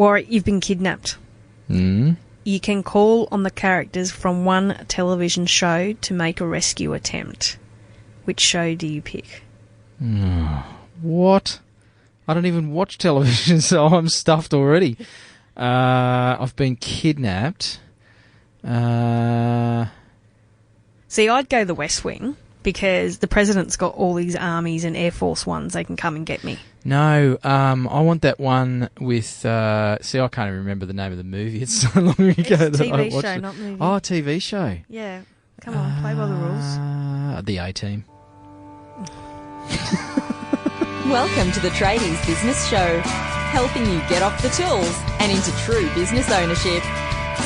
Warwick, you've been kidnapped. Mm. You can call on the characters from one television show to make a rescue attempt. Which show do you pick? What? I don't even watch television, so I'm stuffed already. I've been kidnapped. See, I'd go The West Wing because the president's got all these armies and Air Force Ones. They can come and get me. No, I want that one with... see, I can't even remember the name of the movie. It's so long ago that I watched TV show, it. not movie. Oh, TV show. Yeah. Come on, play by the rules. The A-Team. Welcome to the Tradies Business Show, helping you get off the tools and into true business ownership,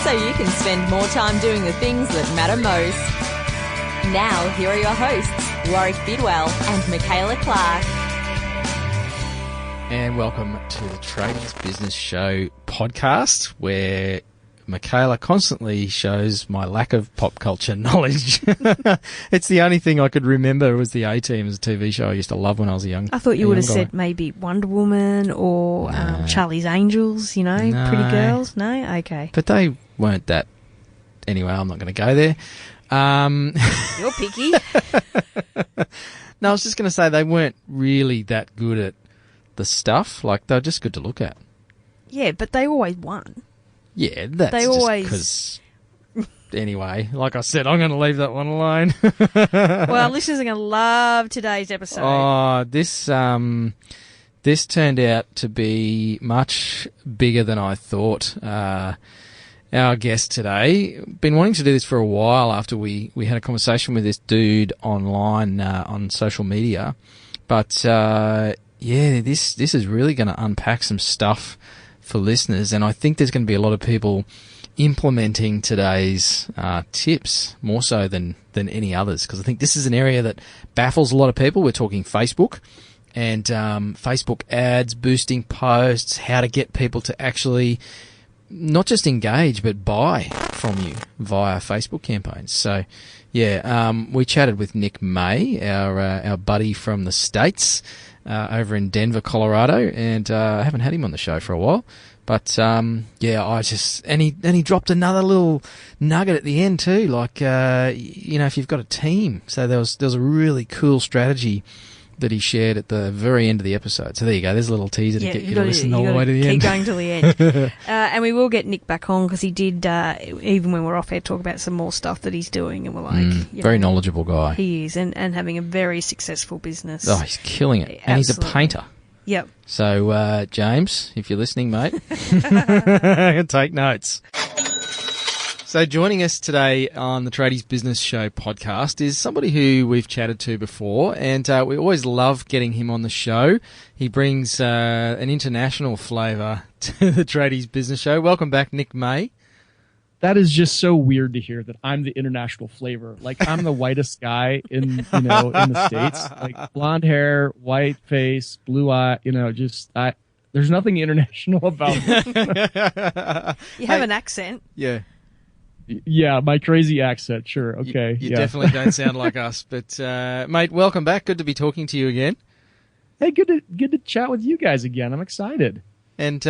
so you can spend more time doing the things that matter most. Now, here are your hosts, Warwick Bidwell and Michaela Clark. And welcome to the Tradies Business Show podcast, where Michaela constantly shows my lack of pop culture knowledge. It's the only thing I could remember was the A-Team as a TV show I used to love when I was young. I thought you would have said maybe Wonder Woman or Charlie's Angels, you know, No. Pretty Girls. No? Okay. But they weren't that... Anyway, I'm not going to go there. You're picky. No, I was just going to say they weren't really that good at the stuff. Like, they were just good to look at. Yeah, but they always won. Yeah, that's They just always- because... Anyway, like I said, I'm going to leave that one alone. Well, our listeners are going to love today's episode. Oh, this turned out to be much bigger than I thought. Our guest today, been wanting to do this for a while after we had a conversation with this dude online on social media. But, this is really going to unpack some stuff for listeners, and I think there's going to be a lot of people implementing today's tips more so than any others, because I think this is an area that baffles a lot of people. We're talking Facebook and Facebook ads, boosting posts, how to get people to actually not just engage but buy from you via Facebook campaigns. So, we chatted with Nick May, our buddy from the States, over in Denver, Colorado, and I haven't had him on the show for a while. But, and he dropped another little nugget at the end too, like, if you've got a team. So there was a really cool strategy that he shared at the very end of the episode. So there you go. There's a little teaser to get you to listen all the way to the end. Keep going till the end. And we will get Nick back on because he did, even when we're off air, talk about some more stuff that he's doing. And we're like... very knowledgeable guy. He is, and having a very successful business. Oh, he's killing it. And he's a painter. Yep. So, James, if you're listening, mate, take notes. So joining us today on the Tradies Business Show podcast is somebody who we've chatted to before, and we always love getting him on the show. He brings an international flavour to the Tradies Business Show. Welcome back, Nick May. That is just so weird to hear that I'm the international flavor. Like, I'm the whitest guy in the States. Like, blonde hair, white face, blue eye, there's nothing international about me. You have an accent. Yeah. Yeah, my crazy accent, sure. Okay. You definitely don't sound like us. But, mate, welcome back. Good to be talking to you again. Hey, good to chat with you guys again. I'm excited. And,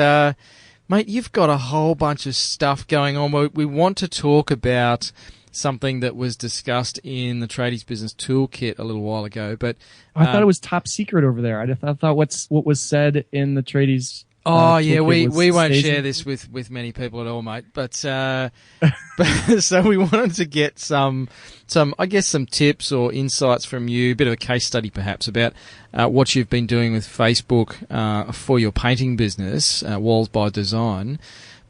mate, you've got a whole bunch of stuff going on. We want to talk about something that was discussed in the Tradies Business Toolkit a little while ago. But I thought it was top secret over there. I thought what was said in the Tradies. We won't share this with many people at all, mate. But so we wanted to get some tips or insights from you, a bit of a case study perhaps about what you've been doing with Facebook for your painting business, Walls by Design.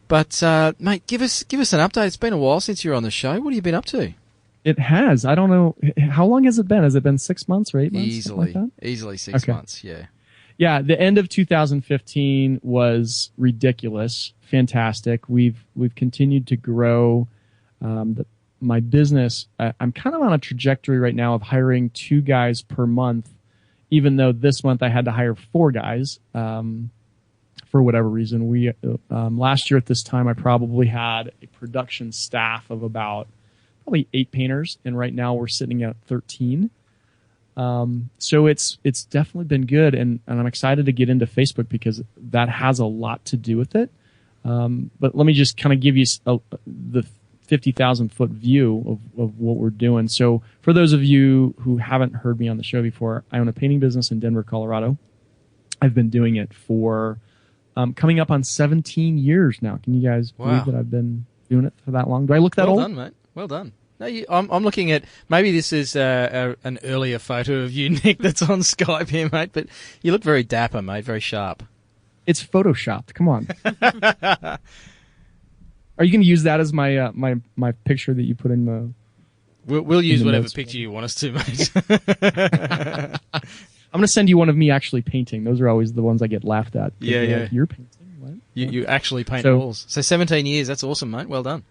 But mate, give us an update. It's been a while since you were on the show. What have you been up to? It has. I don't know, how long has it been? Has it been 6 months or 8 months? Easily 6 months. Yeah. Yeah, the end of 2015 was ridiculous, fantastic. We've continued to grow my business. I'm kind of on a trajectory right now of hiring 2 guys per month, even though this month I had to hire 4 guys for whatever reason. We last year at this time I probably had a production staff of about probably 8 painters, and right now we're sitting at 13. So it's definitely been good, and I'm excited to get into Facebook because that has a lot to do with it. But let me just kind of give you the 50,000 foot view of what we're doing. So for those of you who haven't heard me on the show before, I own a painting business in Denver, Colorado. I've been doing it for coming up on 17 years now. Can you guys believe that I've been doing it for that long? Do I look that old? Well done, mate. Well done. No, I'm looking at, maybe this is an earlier photo of you, Nick, that's on Skype here, mate, but you look very dapper, mate, very sharp. It's photoshopped. Come on. Are you going to use that as my my picture that you put in the... We'll use whatever picture you want us to, mate. I'm going to send you one of me actually painting. Those are always the ones I get laughed at. Yeah. Like, you're painting? What? You actually paint walls. So 17 years, that's awesome, mate. Well done.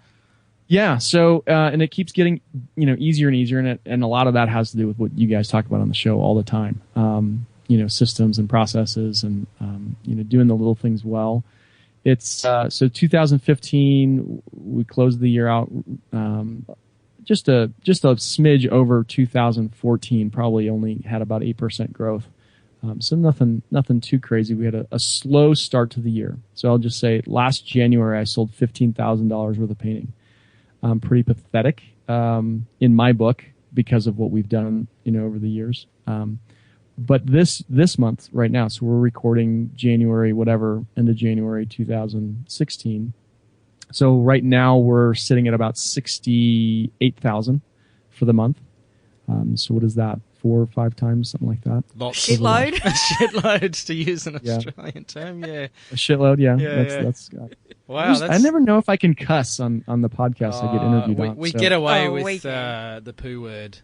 Yeah, so and it keeps getting easier and easier, and a lot of that has to do with what you guys talk about on the show all the time. Systems and processes, and doing the little things well. It's so 2015 we closed the year out just a smidge over 2014. Probably only had about 8% growth. So nothing too crazy. We had a slow start to the year. So I'll just say last January I sold $15,000 worth of painting. Pretty pathetic in my book because of what we've done over the years. But this month right now, so we're recording January, end of January 2016. So right now we're sitting at about 68,000 for the month. So what is that? 4 or 5 times, something like that. Shitload. Shitloads, to use an Australian term, yeah. A shitload, yeah. Yeah, that's wow. I never know if I can cuss on the podcast I get interviewed on. We get away with the poo word.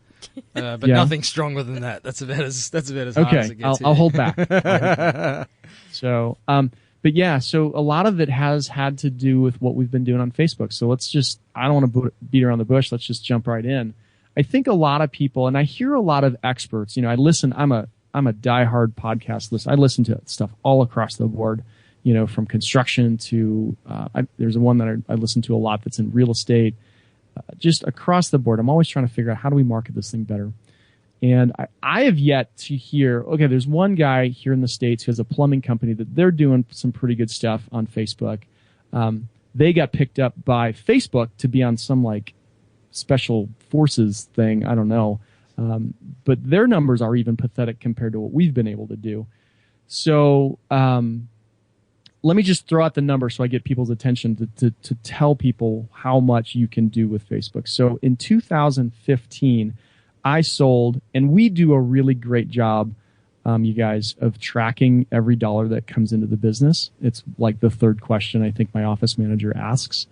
But nothing stronger than that. That's about as hard as it gets. I'll hold back. So, but yeah, so a lot of it has had to do with what we've been doing on Facebook. So I don't want to beat around the bush. Let's just jump right in. I think a lot of people, and I hear a lot of experts, I listen, I'm a diehard podcast listener. I listen to stuff all across the board, from construction to, there's one that I listen to a lot that's in real estate. Just across the board, I'm always trying to figure out how do we market this thing better. And I have yet to hear, okay, there's one guy here in the States who has a plumbing company that they're doing some pretty good stuff on Facebook. They got picked up by Facebook to be on some special forces thing. I don't know. But their numbers are even pathetic compared to what we've been able to do. So, let me just throw out the number so I get people's attention to tell people how much you can do with Facebook. So in 2015, I sold, and we do a really great job, you guys, of tracking every dollar that comes into the business. It's like the third question I think my office manager asks.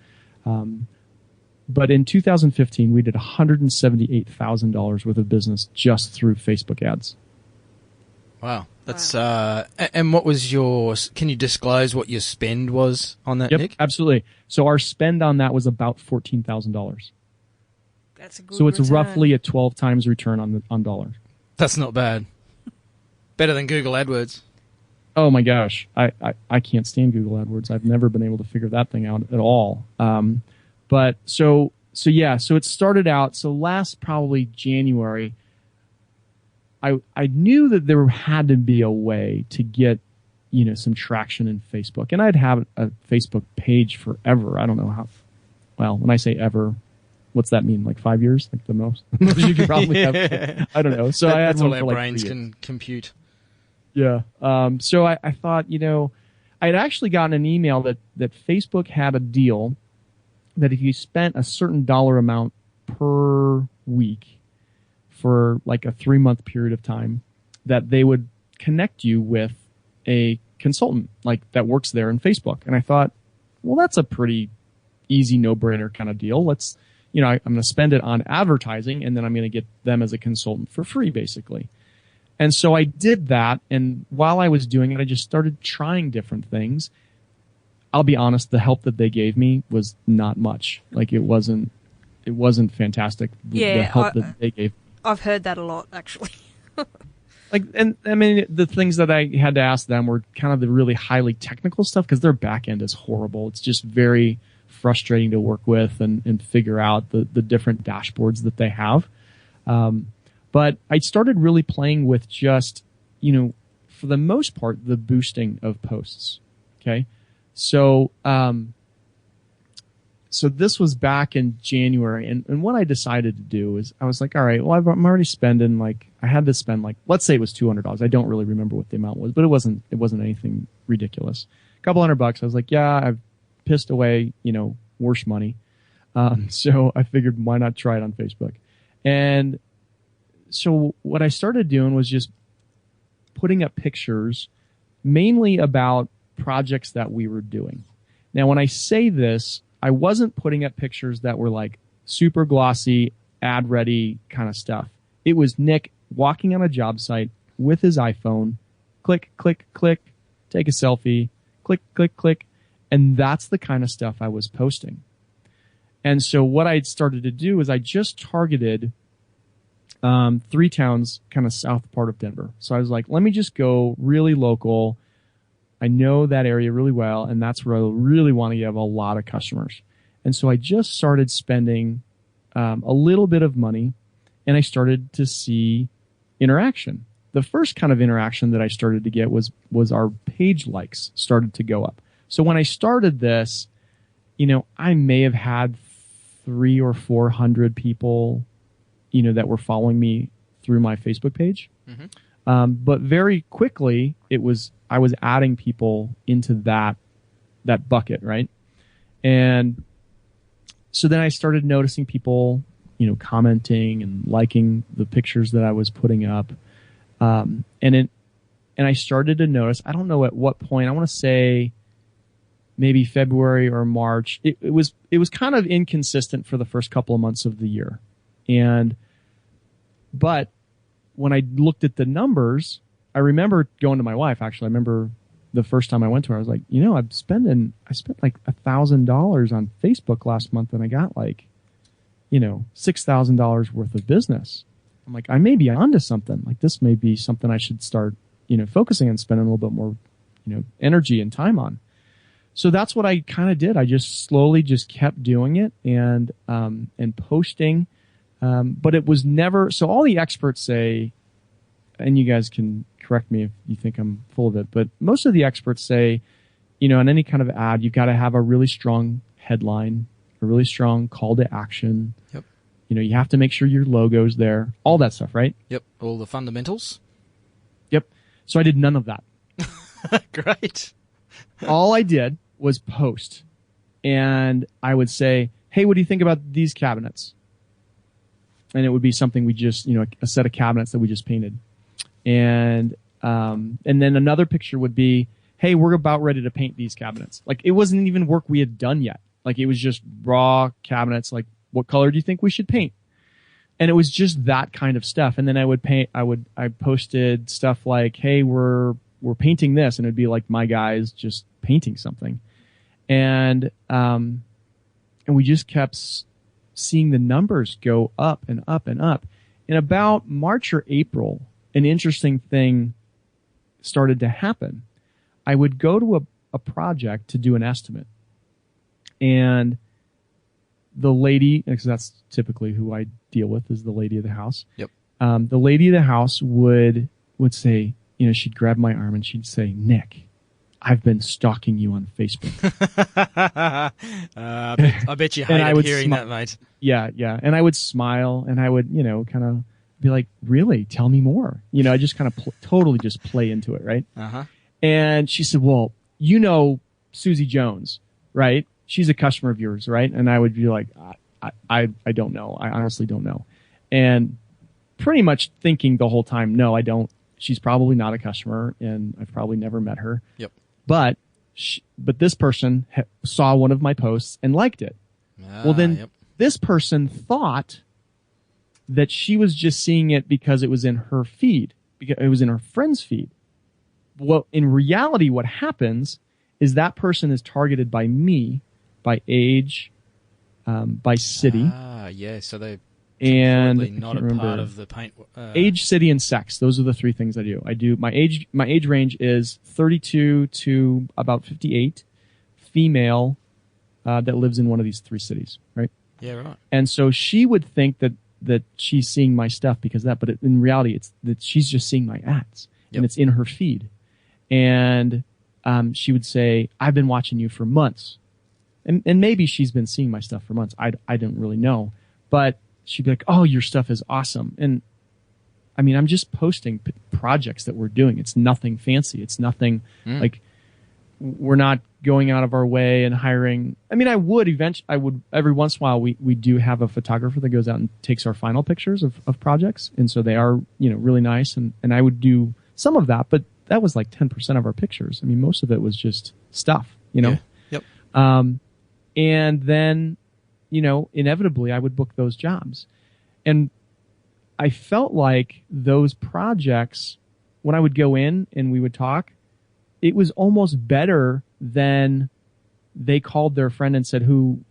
But in 2015, we did $178,000 worth of business just through Facebook ads. Wow. That's and what was can you disclose what your spend was on that, Yep, Nick? Absolutely. So our spend on that was about $14,000. That's a good So it's return. roughly a 12 times return on dollar. That's not bad. Better than Google AdWords. Oh my gosh. I can't stand Google AdWords. I've never been able to figure that thing out at all. But so it started out, so last probably January, I knew that there had to be a way to get, some traction in Facebook. And I'd have a Facebook page forever. I don't know how, well, when I say ever, what's that mean? Like 5 years? Like the most? You could probably have, I don't know. So I had that's one all for our like brains 3 years. can compute. Yeah. So I thought, I'd actually gotten an email that Facebook had a deal that if you spent a certain dollar amount per week for like a 3-month period of time, that they would connect you with a consultant that works there in Facebook. And I thought, well, that's a pretty easy no-brainer kind of deal. Let's, I'm going to spend it on advertising, and then I'm going to get them as a consultant for free, basically. And so I did that. And while I was doing it, I just started trying different things. I'll be honest, the help that they gave me was not much. It wasn't fantastic. The help that they gave. I've heard that a lot, actually. And I mean, the things that I had to ask them were kind of the really highly technical stuff because their back end is horrible. It's just very frustrating to work with and figure out the different dashboards that they have. But I started really playing with just, for the most part, the boosting of posts. Okay. So, so this was back in January, and what I decided to do is I was like, all right, well, I'm already spending I had to spend let's say it was $200. I don't really remember what the amount was, but it wasn't anything ridiculous. A couple $100. I was like, yeah, I've pissed away, worse money. So I figured why not try it on Facebook? And so what I started doing was just putting up pictures mainly about projects that we were doing. Now, when I say this, I wasn't putting up pictures that were super glossy, ad ready kind of stuff. It was Nick walking on a job site with his iPhone, click, click, click, take a selfie, click, click, click. And that's the kind of stuff I was posting. And so what I started to do is I just targeted 3 towns kind of south part of Denver. So I was like, let me just go really local. I know that area really well, and that's where I really want to have a lot of customers. And so I just started spending a little bit of money, and I started to see interaction. The first kind of interaction that I started to get was our page likes started to go up. So when I started this, I may have had 300 or 400 people, that were following me through my Facebook page. Mm-hmm. But very quickly, I was adding people into that bucket, right? And so then I started noticing people, commenting and liking the pictures that I was putting up. And I started to notice, I don't know at what point, I want to say maybe February or March. It was kind of inconsistent for the first couple of months of the year. But when I looked at the numbers, I remember going to my wife, actually. I remember the first time I went to her, I was like, I spent $1,000 on Facebook last month, and I got $6,000 worth of business. I'm like, I may be onto something. This may be something I should start, focusing on, spending a little bit more, energy and time on. So that's what I kind of did. I just slowly just kept doing it and posting. But it was never, so all the experts say, and you guys can correct me if you think I'm full of it, but most of the experts say, in any kind of ad, you've got to have a really strong headline, a really strong call to action. Yep. You have to make sure your logo's there, all that stuff, right? Yep. All the fundamentals. Yep. So I did none of that. Great. All I did was post, and I would say, hey, what do you think about these cabinets? And it would be something we just, a set of cabinets that we just painted. And then another picture would be, hey, we're about ready to paint these cabinets. It wasn't even work we had done yet. It was just raw cabinets. What color do you think we should paint? And it was just that kind of stuff. And then I posted stuff like, hey, we're painting this. And it'd be my guys just painting something. And we just kept seeing the numbers go up and up and up. In about March or April, an interesting thing started to happen. I would go to a project to do an estimate. And the lady, because that's typically who I deal with, is the lady of the house. Yep. The lady of the house would say, she'd grab my arm and she'd say, Nick, I've been stalking you on Facebook. I bet you hated hearing that, mate. Yeah. And I would smile and I would, kind of be like, really? Tell me more. I just kind of totally just play into it, right? Uh-huh. And she said, well, Susie Jones, right? She's a customer of yours, right? And I would be like, I don't know. I honestly don't know. And pretty much thinking the whole time, no, I don't. She's probably not a customer and I've probably never met her. Yep. But this person saw one of my posts and liked it. Well, then this person thought that she was just seeing it because it was in her feed, because it was in her friend's feed. Well, in reality, what happens is that person is targeted by me, by age, by city. Yeah. So they and not a part of the paint. Age, city, and sex. Those are the 3 things I do. I do my age. My age range is 32 to about 58, female, that lives in one of these 3 cities. Right. Yeah. Right. And so she would think that she's seeing my stuff because of that, but in reality, it's that she's just seeing my ads, and it's in her feed. And she would say, "I've been watching you for months." and maybe she's been seeing my stuff for months. I didn't really know, but she'd be like, "Oh, your stuff is awesome." And I mean, I'm just posting projects that we're doing. It's nothing fancy. It's nothing like we're not going out of our way and hiring. I mean, I would every once in a while, we do have a photographer that goes out and takes our final pictures of projects. And so they are, really nice. And I would do some of that, but that was like 10% of our pictures. I mean, most of it was just stuff, Yeah. Yep. And then, inevitably I would book those jobs. And I felt like those projects, when I would go in and we would talk, it was almost better than they called their friend and said, who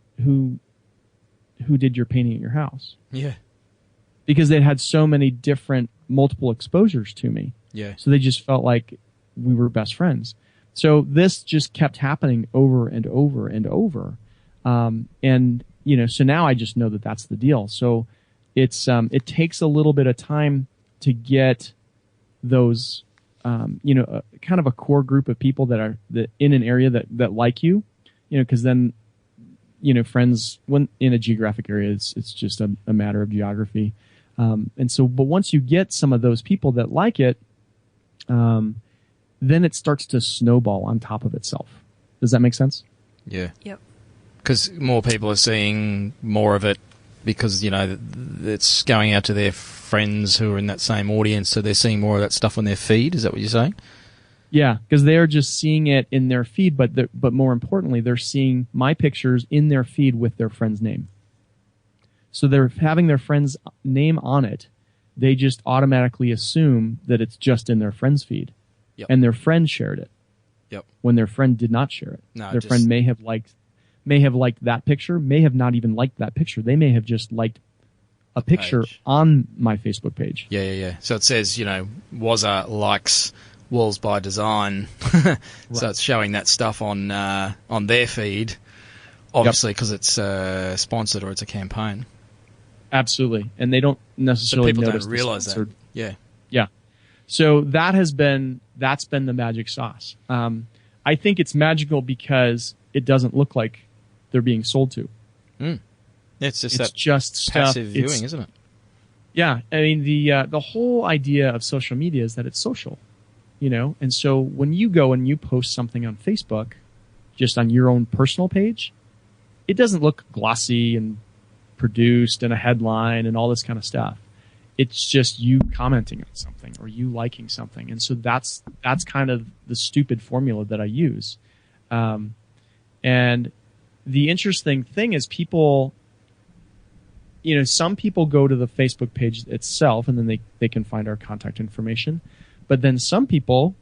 did your painting at your house? Yeah. Because they'd had so many different multiple exposures to me. Yeah. So they just felt like we were best friends. So this just kept happening over and over and over. So now I just know that that's the deal. So it takes a little bit of time to get those, kind of a core group of people that are in an area that like you, because then, friends when in a geographic area, it's just a matter of geography. But once you get some of those people that like it, then it starts to snowball on top of itself. Does that make sense? Yeah. Yep. Because more people are seeing more of it because, it's going out to their friends who are in that same audience, so they're seeing more of that stuff on their feed. Is that what you're saying? Yeah, because they're just seeing it in their feed, but more importantly, they're seeing my pictures in their feed with their friend's name. So they're having their friend's name on it. They just automatically assume that it's just in their friend's feed. Yep. And their friend shared it. Yep. When their friend did not share it. No, their friend may have liked that picture, may have not even liked that picture. They may have just liked a picture on my Facebook page. Yeah. So it says, Wazza likes Walls by Design. Right. So it's showing that stuff on their feed, obviously, because it's sponsored or it's a campaign. Absolutely. And they don't necessarily people notice don't realize that. Yeah. Yeah. So that's been the magic sauce. I think it's magical because it doesn't look like they're being sold to. It's just stuff. Passive viewing, isn't it? Yeah. I mean, the whole idea of social media is that it's social, and so when you go and you post something on Facebook, just on your own personal page, it doesn't look glossy and produced and a headline and all this kind of stuff. It's just you commenting on something or you liking something. And so that's kind of the stupid formula that I use. And the interesting thing is people, some people go to the Facebook page itself and then they can find our contact information. But then some people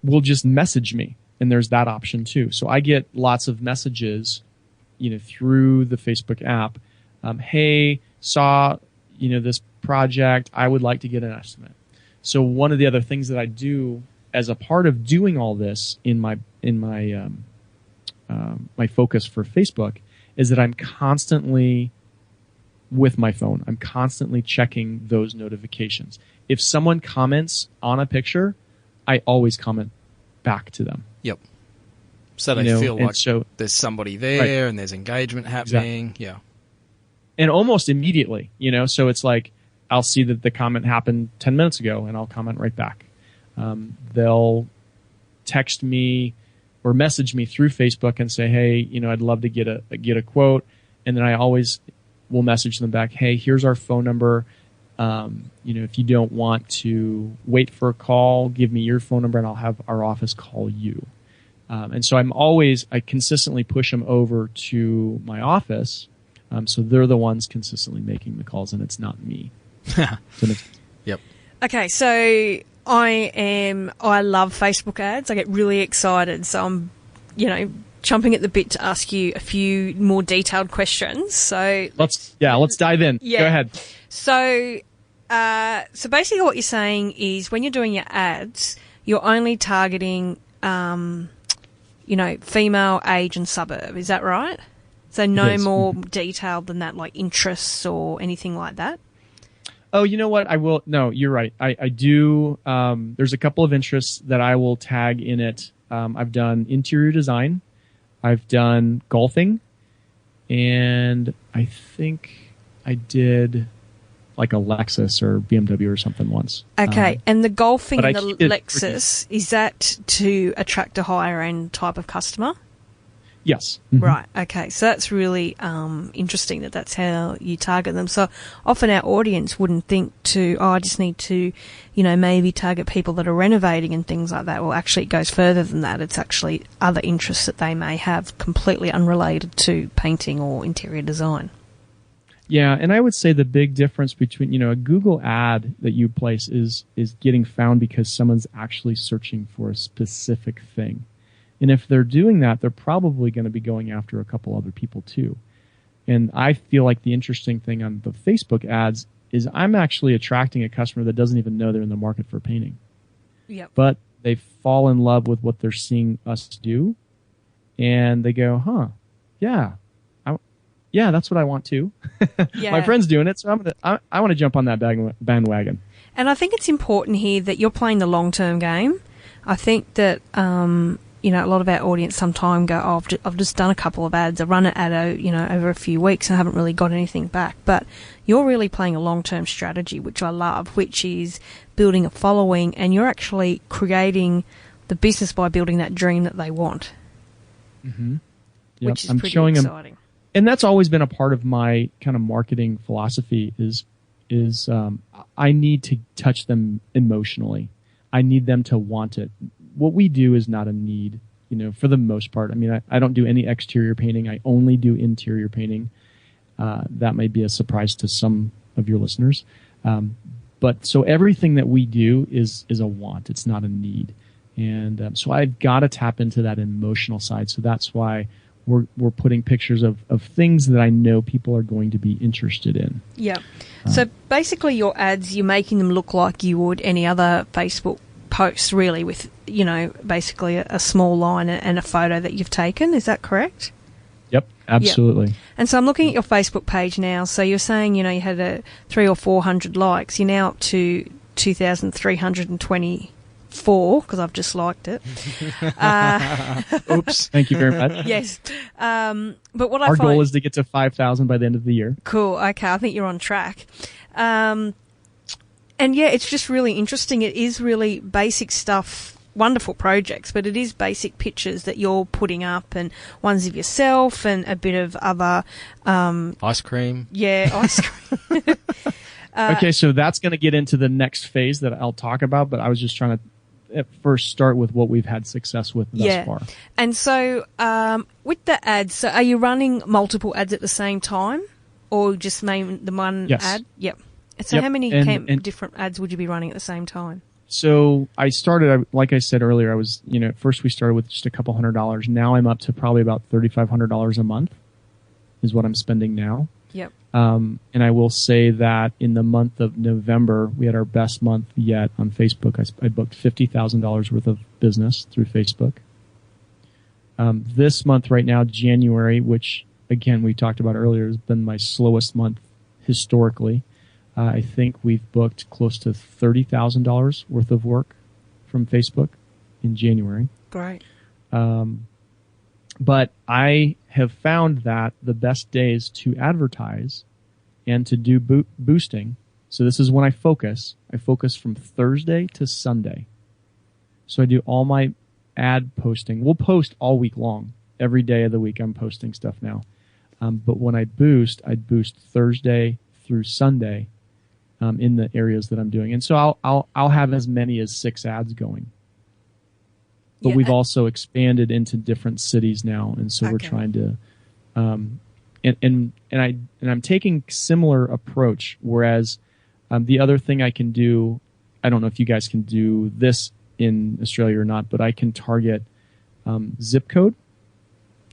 will just message me, and there's that option too. So I get lots of messages, through the Facebook app. Hey, saw, this project. I would like to get an estimate. So one of the other things that I do as a part of doing all this in my focus for Facebook is that I'm constantly with my phone. I'm constantly checking those notifications. If someone comments on a picture, I always comment back to them. Yep. So they feel like there's somebody there and there's engagement happening. Exactly. Yeah. And almost immediately, so it's like I'll see that the comment happened 10 minutes ago and I'll comment right back. They'll text me or message me through Facebook and say, hey, I'd love to get a quote. And then I always will message them back, hey, here's our phone number. If you don't want to wait for a call, give me your phone number and I'll have our office call you. And so I consistently push them over to my office. So they're the ones consistently making the calls and it's not me. Yep. Okay, so I love Facebook ads. I get really excited. So I'm, chomping at the bit to ask you a few more detailed questions. So let's dive in. Yeah. Go ahead. So basically what you're saying is when you're doing your ads, you're only targeting, female, age and suburb. Is that right? So no more detailed than that, like interests or anything like that? Oh, you know what? No, you're right. I do. There's a couple of interests that I will tag in it. I've done interior design. I've done golfing, and I think I did like a Lexus or BMW or something once. Okay, and the golfing and the Lexus, is that to attract a higher end type of customer? Yes. Right, okay. So that's really interesting that that's how you target them. So often our audience wouldn't think I just need to, maybe target people that are renovating and things like that. Well, actually it goes further than that. It's actually other interests that they may have completely unrelated to painting or interior design. Yeah, and I would say the big difference between, a Google ad that you place is getting found because someone's actually searching for a specific thing. And if they're doing that, they're probably going to be going after a couple other people too. And I feel like the interesting thing on the Facebook ads is I'm actually attracting a customer that doesn't even know they're in the market for painting. Yep. But they fall in love with what they're seeing us do. And they go, yeah, that's what I want too. Yeah. My friend's doing it, so I want to jump on that bandwagon. And I think it's important here that you're playing the long-term game. I think that, a lot of our audience sometimes go, I've just done a couple of ads. I run an ad, over a few weeks and I haven't really got anything back. But you're really playing a long-term strategy, which I love, which is building a following, and you're actually creating the business by building that dream that they want. Mm-hmm. Yep. Which is pretty exciting. And that's always been a part of my kind of marketing philosophy is I need to touch them emotionally. I need them to want it. What we do is not a need, for the most part. I mean, I don't do any exterior painting. I only do interior painting. That may be a surprise to some of your listeners. But so everything that we do is a want. It's not a need. And so I've got to tap into that emotional side. So that's why we're putting pictures of things that I know people are going to be interested in. Yeah. So basically your ads, you're making them look like you would any other Facebook post, really, with, basically a small line and a photo that you've taken. Is that correct? Yep, absolutely. Yep. And so I'm looking at your Facebook page now. So you're saying, you had 300 or 400 likes. You're now up to 2,324 because I've just liked it. Oops. Thank you very much. Yes. But what Our goal is to get to 5,000 by the end of the year. Cool. Okay. I think you're on track. And yeah, it's just really interesting. It is really basic stuff, wonderful projects, but it is basic pictures that you're putting up, and ones of yourself and a bit of other... ice cream. Yeah, ice cream. Okay, so that's going to get into the next phase that I'll talk about, but I was just trying to at first start with what we've had success with thus far. And so with the ads, so are you running multiple ads at the same time, or just the one ad? Yep. So how many different ads would you be running at the same time? So I started, like I said earlier, I was, at first we started with just a couple $100. Now I'm up to probably about $3,500 a month is what I'm spending now. Yep. And I will say that in the month of November, we had our best month yet on Facebook. I booked $50,000 worth of business through Facebook. This month right now, January, which again, we talked about earlier, has been my slowest month historically. I think we've booked close to $30,000 worth of work from Facebook in January. Great. But I have found that the best days to advertise and to do boosting. So this is when I focus. I focus from Thursday to Sunday. So I do all my ad posting. We'll post all week long. Every day of the week I'm posting stuff now. But when I boost Thursday through Sunday. In the areas that I'm doing. And so I'll have as many as 6 ads going. But we've also expanded into different cities now, and so we're trying to and I'm taking similar approach, whereas the other thing I can do, I don't know if you guys can do this in Australia or not, but I can target zip code.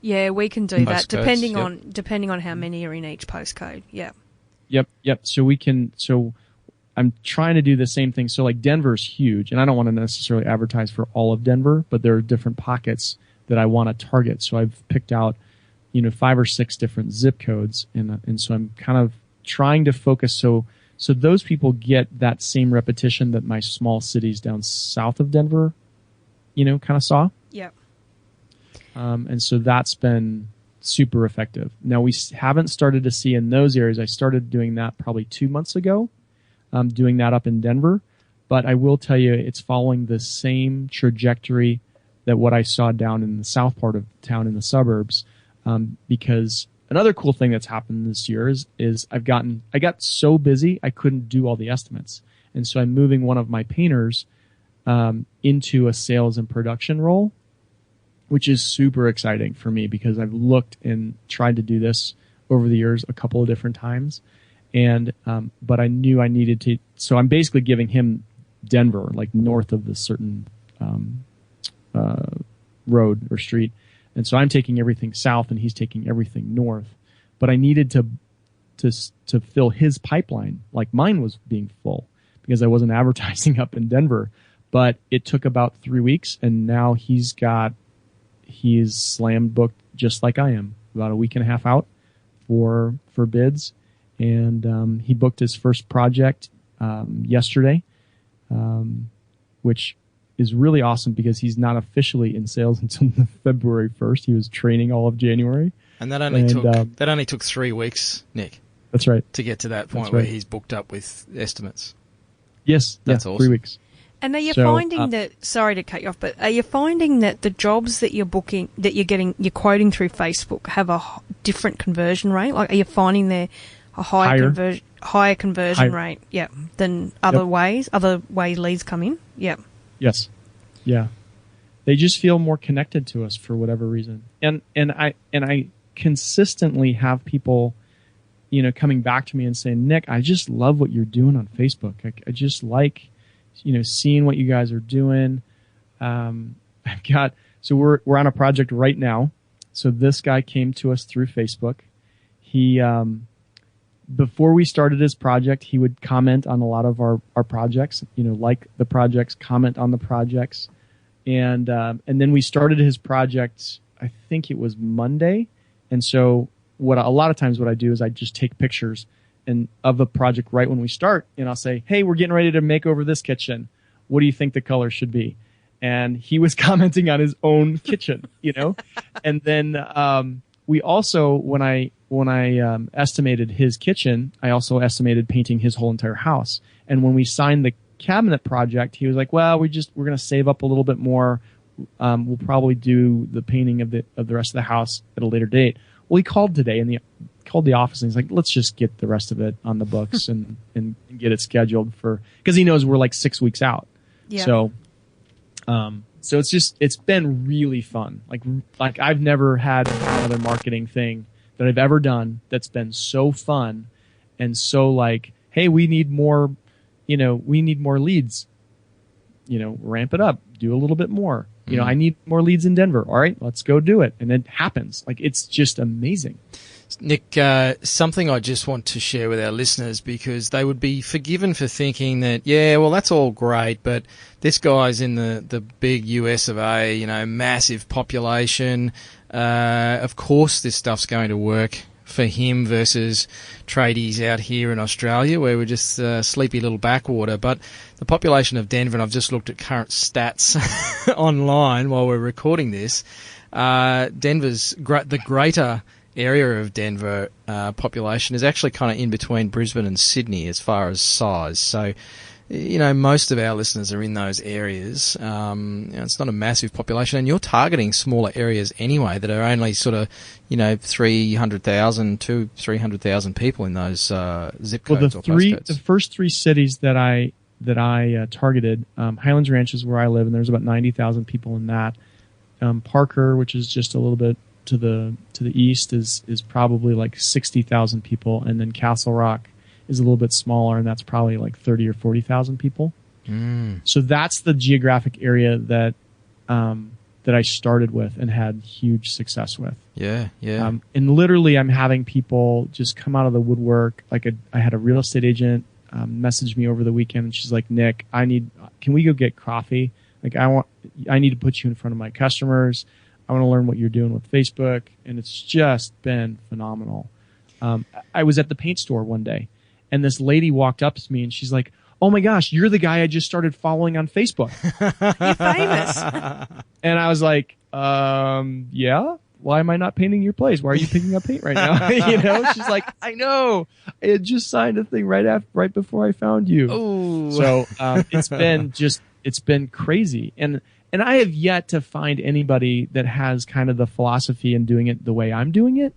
Yeah, we can do that depending on how many are in each postcode. Yeah. Yep. So I'm trying to do the same thing. So like Denver's huge, and I don't want to necessarily advertise for all of Denver, but there are different pockets that I want to target. So I've picked out, 5 or 6 different zip codes, and so I'm kind of trying to focus so those people get that same repetition that my small cities down south of Denver, kind of saw. Yep. And so that's been super effective. Now we haven't started to see in those areas. I started doing that probably 2 months ago, doing that up in Denver. But I will tell you, it's following the same trajectory that what I saw down in the south part of town in the suburbs. Because another cool thing that's happened this year is I got so busy I couldn't do all the estimates. And so I'm moving one of my painters into a sales and production role, which is super exciting for me because I've looked and tried to do this over the years a couple of different times. And but I knew I needed to, so I'm basically giving him Denver, like north of the certain road or street. And so I'm taking everything south and he's taking everything north. But I needed to fill his pipeline, like mine was being full because I wasn't advertising up in Denver. But it took about 3 weeks, and now he's slammed booked just like I am, about a week and a half out for bids. And he booked his first project yesterday, which is really awesome because he's not officially in sales until February 1st. He was training all of January. And that only took 3 weeks, Nick. That's right. To get to that point where he's booked up with estimates. Yes, that's awesome. 3 weeks. And are you finding that, sorry to cut you off, but are you finding that the jobs that you're booking, that you're quoting through Facebook have a different conversion rate? Like, are you finding they're a higher conversion rate, than other ways leads come in? Yeah. Yes. Yeah. They just feel more connected to us for whatever reason. And I consistently have people, coming back to me and saying, Nick, I just love what you're doing on Facebook. I just like, seeing what you guys are doing. So we're on a project right now. So this guy came to us through Facebook. He, before we started his project, he would comment on a lot of our projects, like the projects, comment on the projects. And then we started his project, I think it was Monday. And so a lot of times what I do is I just take pictures of the project right when we start, and I'll say, hey, we're getting ready to make over this kitchen. What do you think the color should be? And he was commenting on his own kitchen, And then we also, when I estimated his kitchen, I also estimated painting his whole entire house. And when we signed the cabinet project, he was like, well, we're going to save up a little bit more. We'll probably do the painting of the rest of the house at a later date. Well, he called today and called the office and he's like, let's just get the rest of it on the books and get it scheduled because he knows we're like 6 weeks out. Yeah. So it's been really fun. Like I've never had another marketing thing that I've ever done that's been so fun and so like, hey, we need more leads, ramp it up, do a little bit more. I need more leads in Denver. All right, let's go do it. And it happens. Like, it's just amazing. Nick, something I just want to share with our listeners because they would be forgiven for thinking that, that's all great, but this guy's in the big US of A, massive population. Of course this stuff's going to work for him versus tradies out here in Australia where we're just sleepy little backwater. But the population of Denver, and I've just looked at current stats online while we're recording this, the greater area of Denver population is actually kind of in between Brisbane and Sydney as far as size. So, most of our listeners are in those areas. It's not a massive population, and you're targeting smaller areas anyway that are only sort of, 300,000 to 300,000 people in those zip codes or postcodes. The first three cities that I targeted, Highlands Ranch is where I live, and there's about 90,000 people in that. Parker, which is just a little bit to the east, is probably like 60,000 people, and then Castle Rock is a little bit smaller, and that's probably like 30 or 40,000 people. So that's the geographic area that I started with and had huge success with. Yeah. And literally, I'm having people just come out of the woodwork. Like I had a real estate agent message me over the weekend, and she's like, "Nick, can we go get coffee? Like I need to put you in front of my customers. I want to learn what you're doing with Facebook," and it's just been phenomenal. I was at the paint store one day, and this lady walked up to me, and she's like, "Oh my gosh, you're the guy I just started following on Facebook." You're famous. And I was like, yeah. Why am I not painting your place? Why are you picking up paint right now? You know, she's like, I know. I had just signed a thing right before I found you. Ooh. So it's been crazy, and I have yet to find anybody that has kind of the philosophy and doing it the way I'm doing it.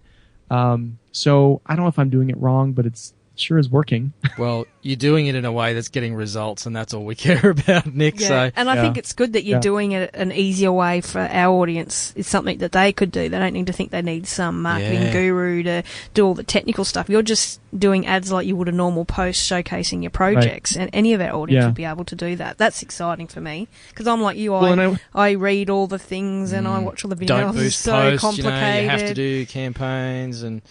So I don't know if I'm doing it wrong, but it sure is working. Well, you're doing it in a way that's getting results, and that's all we care about, Nick. Yeah. So, and I think it's good that you're doing it an easier way for our audience. It's something that they could do. They don't need to think they need some marketing guru to do all the technical stuff. You're just doing ads like you would a normal post showcasing your projects, and any of our audience would be able to do that. That's exciting for me because I'm like you. I read all the things and I watch all the videos. Don't boost it's so posts, complicated. you have to do campaigns and...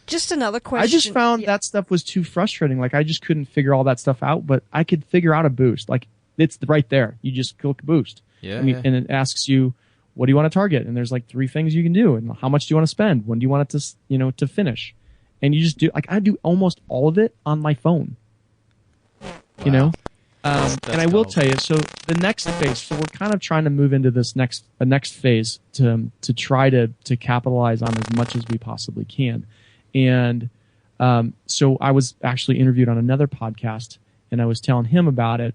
Just another question. I just found that stuff was too frustrating. Like I just couldn't figure all that stuff out, but I could figure out a boost. Like it's right there. You just click boost. And it asks you, what do you want to target? And there's like 3 things you can do. And how much do you want to spend? When do you want it to, to finish? And you just do, like I do almost all of it on my phone, you know? And I will tell you, so the next phase, so we're kind of trying to move into this next phase to try to capitalize on as much as we possibly can. And so I was actually interviewed on another podcast, and I was telling him about it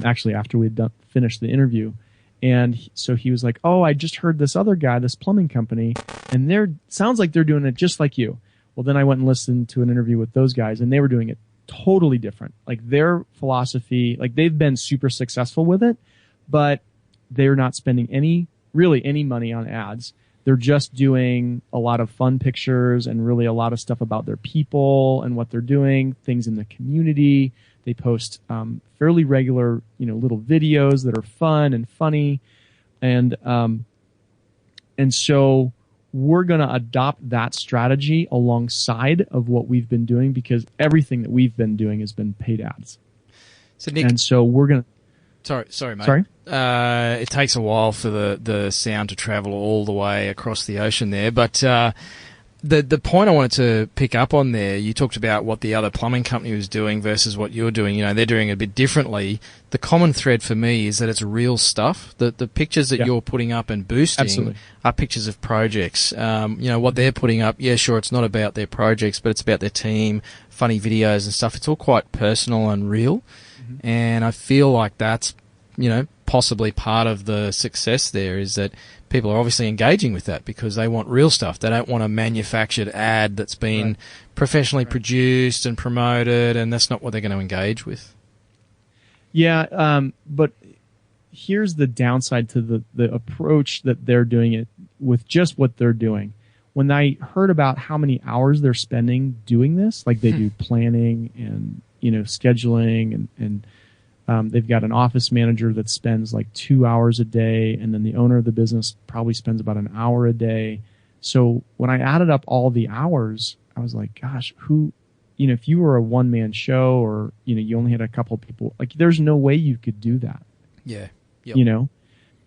actually after we had finished the interview. And so he was like, oh, I just heard this other guy, this plumbing company, and sounds like they're doing it just like you. Well, then I went and listened to an interview with those guys, and they were doing it totally different. Like their philosophy, like they've been super successful with it, but they're not spending any money on ads. They're just doing a lot of fun pictures and really a lot of stuff about their people and what they're doing, things in the community. They post fairly regular, little videos that are fun and funny. And so we're going to adopt that strategy alongside of what we've been doing because everything that we've been doing has been paid ads. So Nick, and so we're going to... Sorry, mate. Sorry? It takes a while for the sound to travel all the way across the ocean there. But the point I wanted to pick up on there, you talked about what the other plumbing company was doing versus what you're doing. They're doing it a bit differently. The common thread for me is that it's real stuff. The pictures that you're putting up and boosting are pictures of projects. What they're putting up, sure, it's not about their projects, but it's about their team, funny videos and stuff. It's all quite personal and real. And I feel like that's, possibly part of the success there is that people are obviously engaging with that because they want real stuff. They don't want a manufactured ad that's been professionally produced and promoted, and that's not what they're going to engage with. Yeah, but here's the downside to the approach that they're doing it with just what they're doing. When I heard about how many hours they're spending doing this, like they do planning and scheduling and they've got an office manager that spends like 2 hours a day, and then the owner of the business probably spends about an hour a day. So when I added up all the hours, I was like, gosh, if you were a one-man show or, you only had a couple of people, like there's no way you could do that. Yeah. Yep.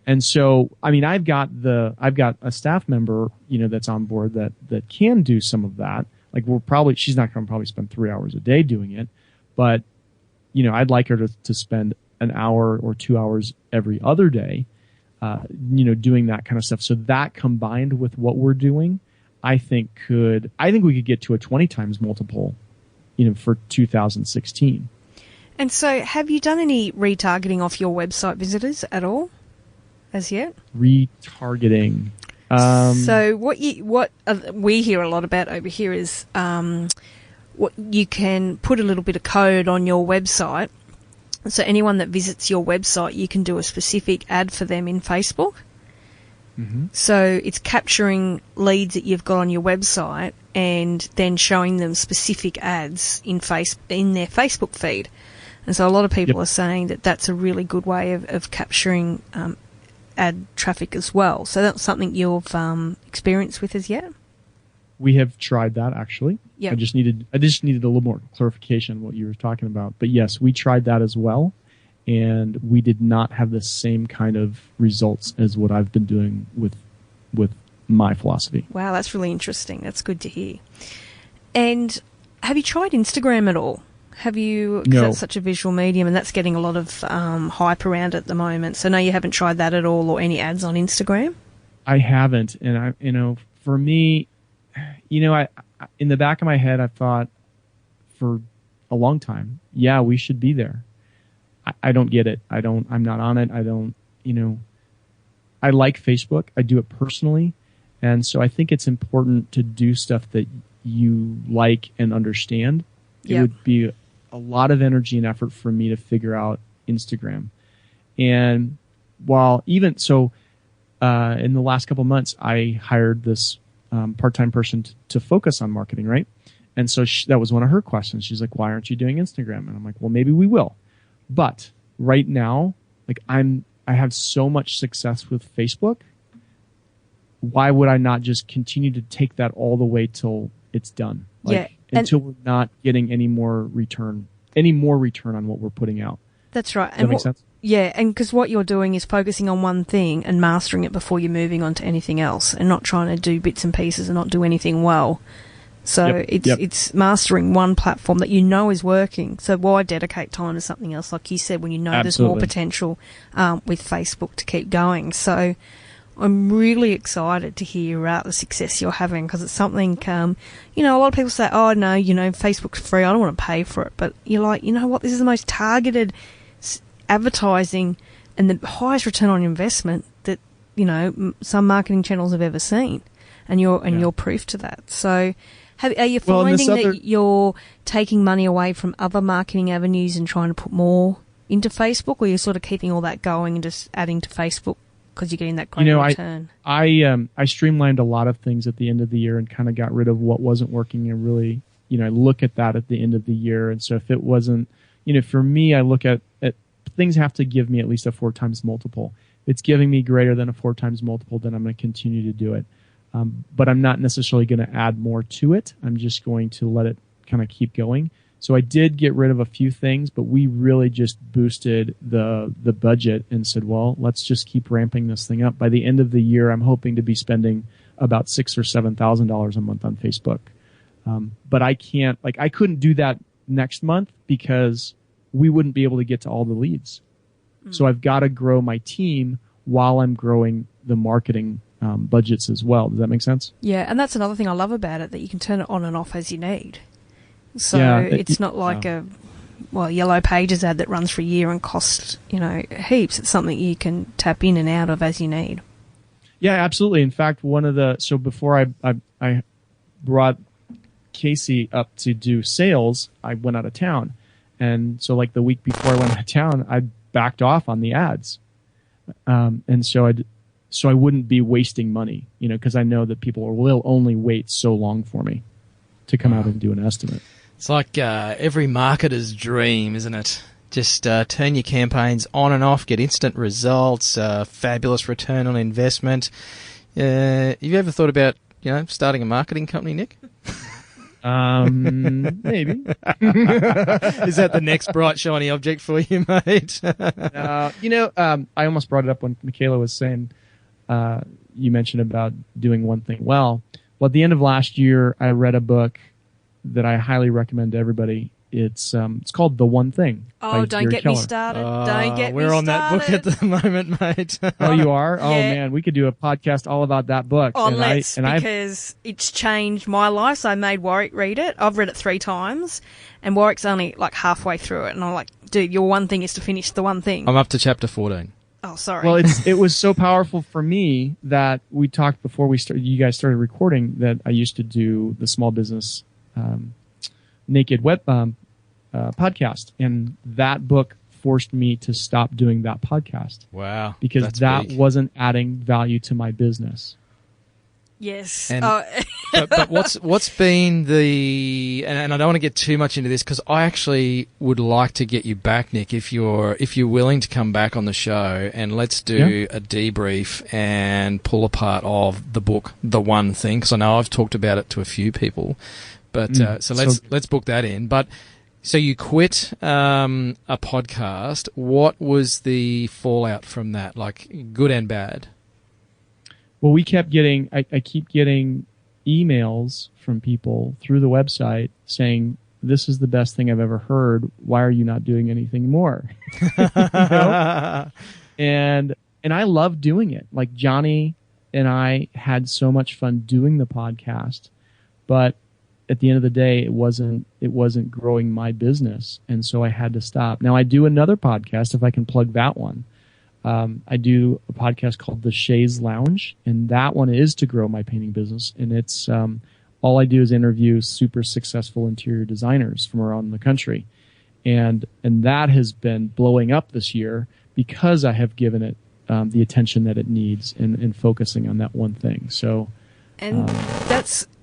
And so, I've got a staff member, that's on board that can do some of that. Like she's not going to probably spend 3 hours a day doing it, but I'd like her to spend an hour or 2 hours every other day, doing that kind of stuff. So that combined with what we're doing, I think we could get to a 20 times multiple, for 2016. And so have you done any retargeting off your website visitors at all as yet? Retargeting. So what we hear a lot about over here is, what you can put a little bit of code on your website. So anyone that visits your website, you can do a specific ad for them in Facebook. Mm-hmm. So it's capturing leads that you've got on your website and then showing them specific ads in their Facebook feed. And so a lot of people are saying that that's a really good way of capturing ad traffic as well. So that's something you've experienced with as yet? We have tried that actually. Yep. I just needed a little more clarification on what you were talking about. But yes, we tried that as well, and we did not have the same kind of results as what I've been doing with my philosophy. Wow, that's really interesting. That's good to hear. And have you tried Instagram at all? Have you? 'Cause No. that's such a visual medium, and that's getting a lot of hype around at the moment. So no, you haven't tried that at all, or any ads on Instagram? I haven't, and for me, I in the back of my head, I've thought for a long time, yeah, we should be there. I don't get it. I'm not on it. I don't, I like Facebook. I do it personally. And so I think it's important to do stuff that you like and understand. It Yep. would be a lot of energy and effort for me to figure out Instagram. And while even so, in the last couple months, I hired this part-time person to focus on marketing, right? And so that was one of her questions. She's like, why aren't you doing Instagram? And I'm like, well, maybe we will. But right now, like I have so much success with Facebook. Why would I not just continue to take that all the way till it's done? Until we're not getting any more return on what we're putting out. That's right. Does that make sense? Yeah, and because what you're doing is focusing on one thing and mastering it before you're moving on to anything else, and not trying to do bits and pieces and not do anything well. So it's mastering one platform that you know is working. So why dedicate time to something else, like you said, when you know there's more potential with Facebook to keep going. So I'm really excited to hear about the success you're having, because it's something, a lot of people say, oh, no, Facebook's free, I don't want to pay for it. But you're like, you know what, this is the most targeted advertising and the highest return on investment that, some marketing channels have ever seen. And you're proof to that. So are you finding that you're taking money away from other marketing avenues and trying to put more into Facebook, or you're sort of keeping all that going and just adding to Facebook because you're getting that great return? I streamlined a lot of things at the end of the year and kind of got rid of what wasn't working, and really, I look at that at the end of the year. And so if it wasn't, for me, I look at things have to give me at least a 4 times multiple. If it's giving me greater than a 4 times multiple, then I'm going to continue to do it. But I'm not necessarily going to add more to it. I'm just going to let it kind of keep going. So I did get rid of a few things, but we really just boosted the budget and said, well, let's just keep ramping this thing up. By the end of the year, I'm hoping to be spending about $6,000 or $7,000 a month on Facebook. But I couldn't do that next month because we wouldn't be able to get to all the leads. So I've got to grow my team while I'm growing the marketing budgets as well. Does that make sense? Yeah, and that's another thing I love about it, that you can turn it on and off as you need. So it's not like a Yellow Pages ad that runs for a year and costs, heaps. It's something you can tap in and out of as you need. Yeah, absolutely. In fact, before I brought Casey up to do sales, I went out of town. And so like the week before I went out of town, I backed off on the ads. And so I wouldn't be wasting money, because I know that people will only wait so long for me to come out and do an estimate. It's like every marketer's dream, isn't it? Just turn your campaigns on and off, get instant results, fabulous return on investment. Have you ever thought about, starting a marketing company, Nick? Maybe. Is that the next bright, shiny object for you, mate? I almost brought it up when Michaela was saying, you mentioned about doing one thing well. Well, at the end of last year, I read a book that I highly recommend to everybody. It's called The One Thing. Oh, don't get me started. Don't get me started. We're on that book at the moment, mate. Oh, you are? Yeah. Oh, man. We could do a podcast all about that book. Oh, because it's changed my life. So I made Warwick read it. I've read it 3 times, and Warwick's only like halfway through it. And I'm like, dude, your one thing is to finish the one thing. I'm up to chapter 14. Oh, sorry. Well, it was so powerful for me that we talked before you guys started recording, that I used to do the small business naked web podcast, and that book forced me to stop doing that podcast. Wow, because that big. Wasn't adding value to my business. Yes. And, but what's been and I don't want to get too much into this, because I actually would like to get you back, Nick, if you're willing to come back on the show, and let's do a debrief and pull apart of the book, The One Thing, because I know I've talked about it to a few people. But so let's book that in. But so you quit a podcast. What was the fallout from that? Like good and bad? Well, I keep getting emails from people through the website saying, this is the best thing I've ever heard. Why are you not doing anything more? You know? And I love doing it. Like Johnny and I had so much fun doing the podcast, but at the end of the day, it wasn't growing my business, and so I had to stop. Now I do another podcast, if I can plug that one. I do a podcast called The Shays Lounge, and that one is to grow my painting business. And it's all I do is interview super successful interior designers from around the country, and that has been blowing up this year because I have given it the attention that it needs and focusing on that one thing. So. And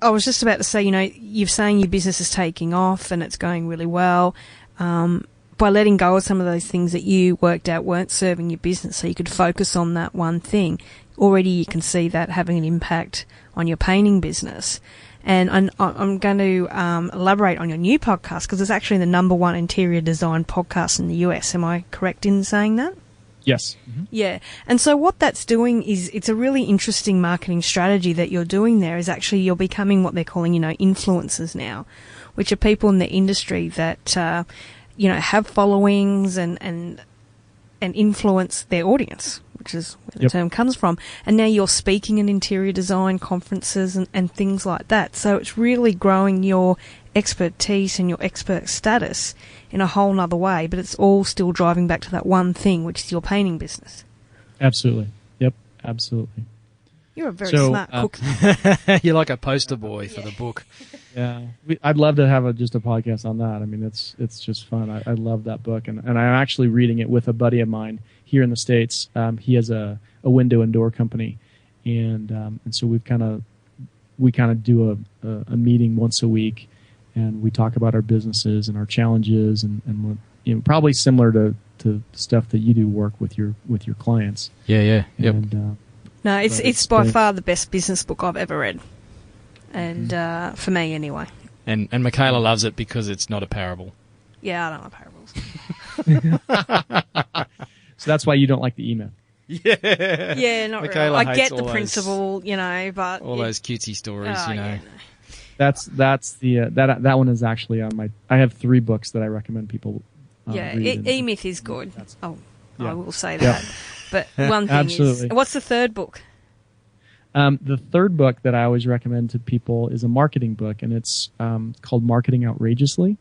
I was just about to say, you're saying your business is taking off and it's going really well. By letting go of some of those things that you worked out weren't serving your business, so you could focus on that one thing. Already you can see that having an impact on your painting business. And I'm going to elaborate on your new podcast, because it's actually the #1 interior design podcast in the US. Am I correct in saying that? Yes. Mm-hmm. Yeah. And so what that's doing is, it's a really interesting marketing strategy that you're doing there, is actually you're becoming what they're calling, influencers now, which are people in the industry that, have followings and influence their audience, which is where the term comes from. And now you're speaking at interior design conferences and things like that. So it's really growing your expertise and your expert status in a whole nother way, but it's all still driving back to that one thing, which is your painting business. Absolutely. Yep. Absolutely. You're a very smart cook. You're like a poster boy for the book. Yeah. I'd love to have just a podcast on that. I mean, it's just fun. I love that book, and I'm actually reading it with a buddy of mine here in the States. He has a window and door company, and so we kind of do a meeting once a week, and we talk about our businesses and our challenges and what, probably similar to stuff that you do work with your clients. Yeah. Yep. And, no, it's by far the best business book I've ever read, and for me anyway. And Michaela loves it because it's not a parable. Yeah, I don't like parables. So that's why you don't like the email. Yeah, not Michaela really. I get the all principle, but all those cutesy stories, Yeah, no. That's the that one is actually on my. I have 3 books that I recommend people. Read. E-Myth is good. I will say Yeah. that. But one thing Absolutely. is, what's the third book? The third book that I always recommend to people is a marketing book, and it's called Marketing Outrageously.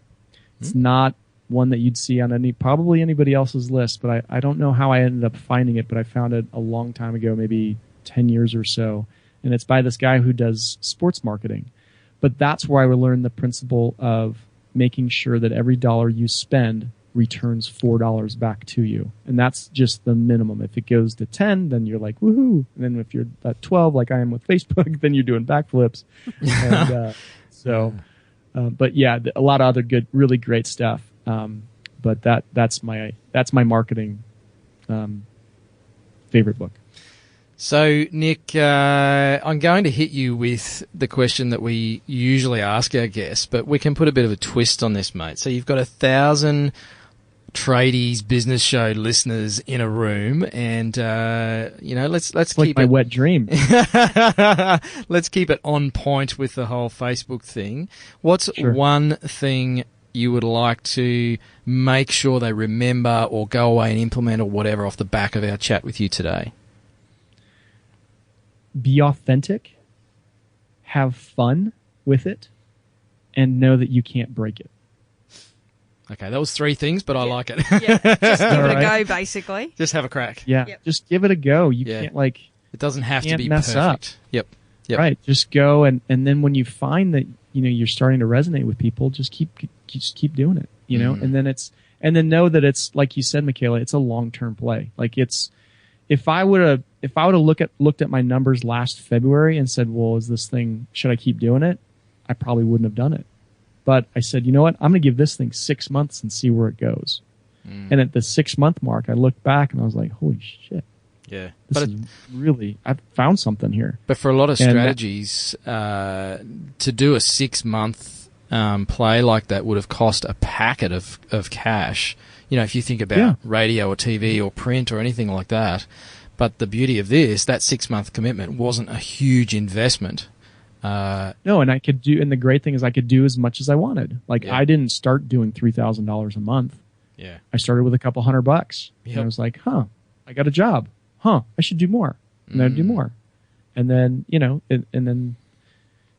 It's not one that you'd see on probably anybody else's list, but I don't know how I ended up finding it, but I found it a long time ago, maybe 10 years or so. And it's by this guy who does sports marketing. But that's where I would learn the principle of making sure that every dollar you spend returns $4 back to you. And that's just the minimum. If it goes to 10, then you're like, woohoo. And then if you're at 12, like I am with Facebook, then you're doing backflips. And, but yeah, a lot of other really great stuff. But that's my marketing favorite book. So, Nick, I'm going to hit you with the question that we usually ask our guests, but we can put a bit of a twist on this, mate. So you've got 1,000 tradies business show listeners in a room, and let's keep like my wet dream. Let's keep it on point with the whole Facebook thing. What's one thing you would like to make sure they remember or go away and implement or whatever off the back of our chat with you today? Be authentic, have fun with it, and know that you can't break it. Okay, that was 3 things, but I like it. Yeah, just give it a go, basically. Just have a crack. Yeah, just give it a go. You can't it doesn't have to be mess perfect. Up. Yep. Right, just go, and then when you find that you're starting to resonate with people, just keep doing it. And then know that it's like you said, Michaela, it's a long-term play. Like if I would have looked at my numbers last February and said, well, should I keep doing it? I probably wouldn't have done it. But I said, you know what? I'm going to give this thing 6 months and see where it goes. And at the 6-month mark, I looked back and I was like, holy shit. Yeah. I've found something here. But for a lot of strategies, to do a 6-month play like that would have cost a packet of cash. If you think about radio or TV or print or anything like that. But the beauty of that 6-month commitment wasn't a huge investment. No, and the great thing is I could do as much as I wanted. Like I didn't start doing $3,000 a month. Yeah. I started with a couple $100. Yep. And I was like, I got a job. I should do more. And then I'd do more. And then, and then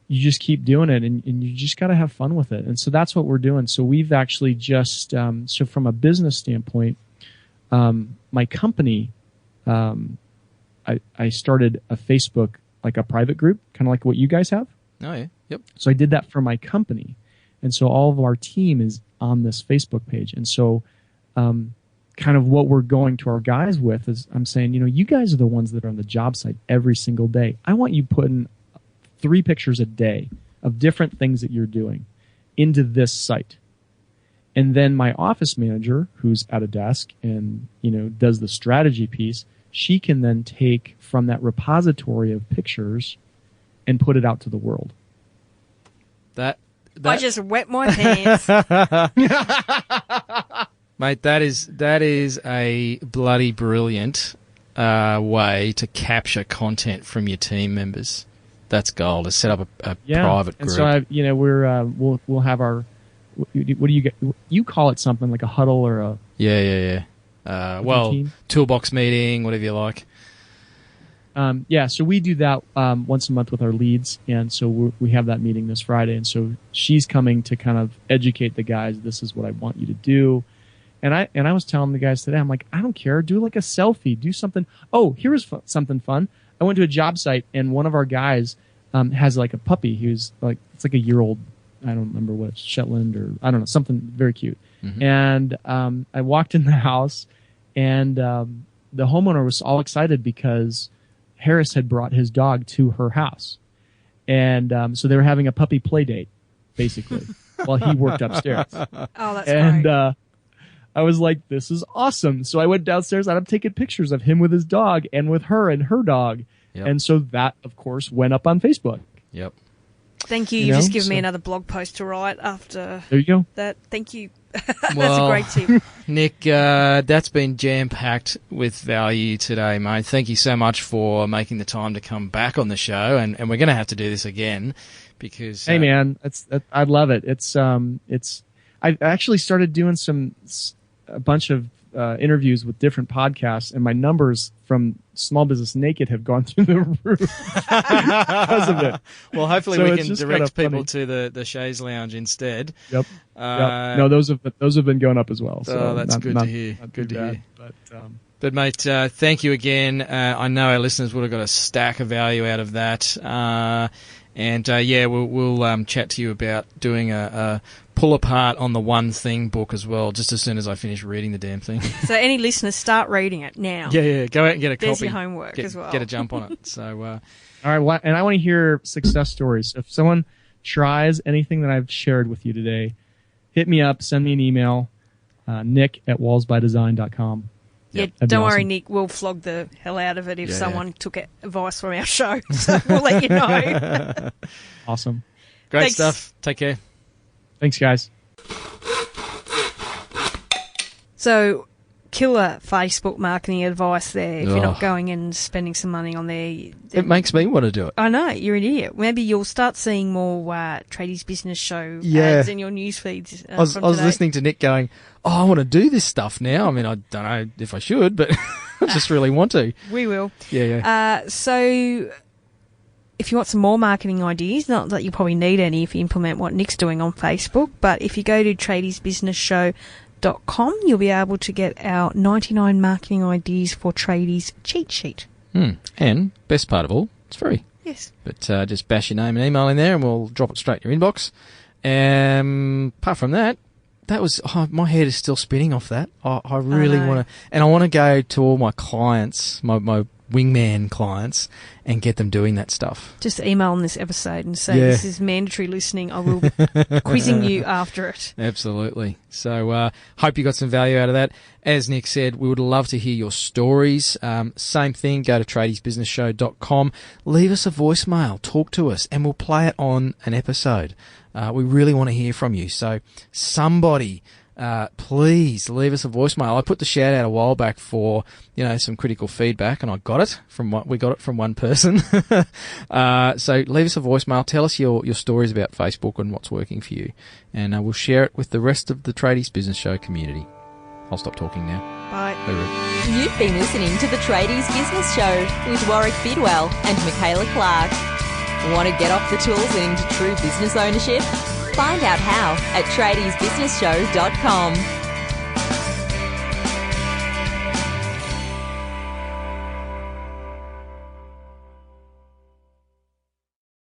you just keep doing it, and you just got to have fun with it. And so that's what we're doing. So we've actually just, so from a business standpoint, my company, I started a Facebook, like a private group, kind of like what you guys have. Oh, yeah. Yep. So I did that for my company. And so all of our team is on this Facebook page. And so, kind of what we're going to our guys with is I'm saying, you guys are the ones that are on the job site every single day. I want you putting 3 pictures a day of different things that you're doing into this site. And then my office manager, who's at a desk and, does the strategy piece, she can then take from that repository of pictures and put it out to the world. That I just wet my pants. Mate, that is a bloody brilliant way to capture content from your team members. That's gold. To set up a private group. And so we'll have our, what do you get? You call it something like a huddle or a yeah. Toolbox meeting, whatever you like. So we do that once a month with our leads, and so we have that meeting this Friday. And so she's coming to kind of educate the guys. This is what I want you to do. And I was telling the guys today, I'm like, I don't care. Do like a selfie. Do something. Oh, here's something fun. I went to a job site, and one of our guys has like a puppy who's like, it's like a year old. I don't remember what it's, Shetland or I don't know, something very cute. Mm-hmm. And I walked in the house, and the homeowner was all excited because Harris had brought his dog to her house. And so they were having a puppy play date, basically, while he worked upstairs. Oh, that's great. I was like, this is awesome. So I went downstairs and I'm taking pictures of him with his dog and with her and her dog. Yep. And so that, of course, went up on Facebook. Yep. Thank you. You've just given me another blog post to write after there you go. That. Thank you. That's a great tip. Nick, that's been jam-packed with value today, mate. Thank you so much for making the time to come back on the show, and we're going to have to do this again because... Hey, man, I love it. I actually started doing a bunch of interviews with different podcasts, and my numbers from Small Business Naked have gone through the roof because of it. Well, hopefully we can direct people to the Shays Lounge instead. Yep. No, those have been going up as well. So that's good to hear. Good to hear. But mate, thank you again. I know our listeners would have got a stack of value out of that. We'll chat to you about doing a pull apart on the One Thing book as well, just as soon as I finish reading the damn thing. So any listeners, start reading it now. Yeah, go out and get a copy. There's your homework as well. Get a jump on it. So, all right, and I want to hear success stories. If someone tries anything that I've shared with you today, hit me up, send me an email, nick@wallsbydesign.com. Yeah, don't worry, Nick. We'll flog the hell out of it if someone took advice from our show. So we'll let you know. Awesome. Great stuff. Take care. Thanks, guys. So, killer Facebook marketing advice there if you're not going and spending some money on there. It makes me want to do it. I know, you're an idiot. Maybe you'll start seeing more Tradies Business Show ads in your news feeds. I was listening to Nick going, I want to do this stuff now. I mean, I don't know if I should, but I just really want to. We will. Yeah. So... if you want some more marketing ideas, not that you probably need any if you implement what Nick's doing on Facebook, but if you go to tradiesbusinessshow.com, you'll be able to get our 99 marketing ideas for tradies cheat sheet. And best part of all, it's free. Yes. But just bash your name and email in there and we'll drop it straight in your inbox. Apart from that, was my head is still spinning off that. I really want to, and I want to go to all my clients, my wingman clients, and get them doing that stuff. Just email on this episode and say this is mandatory listening. I will be quizzing you after it. Absolutely. So hope you got some value out of that. As Nick said, we would love to hear your stories. Same thing, go to tradiesbusinessshow.com. Leave us a voicemail, talk to us, and we'll play it on an episode. We really want to hear from you. So somebody please leave us a voicemail. I put the shout out a while back for, some critical feedback, and I got it from one person. So leave us a voicemail. Tell us your stories about Facebook and what's working for you, and we'll share it with the rest of the Tradies Business Show community. I'll stop talking now. Bye. You've been listening to the Tradies Business Show with Warwick Bidwell and Michaela Clark. Want to get off the tools and into true business ownership? Find out how at tradiesbusinessshow.com.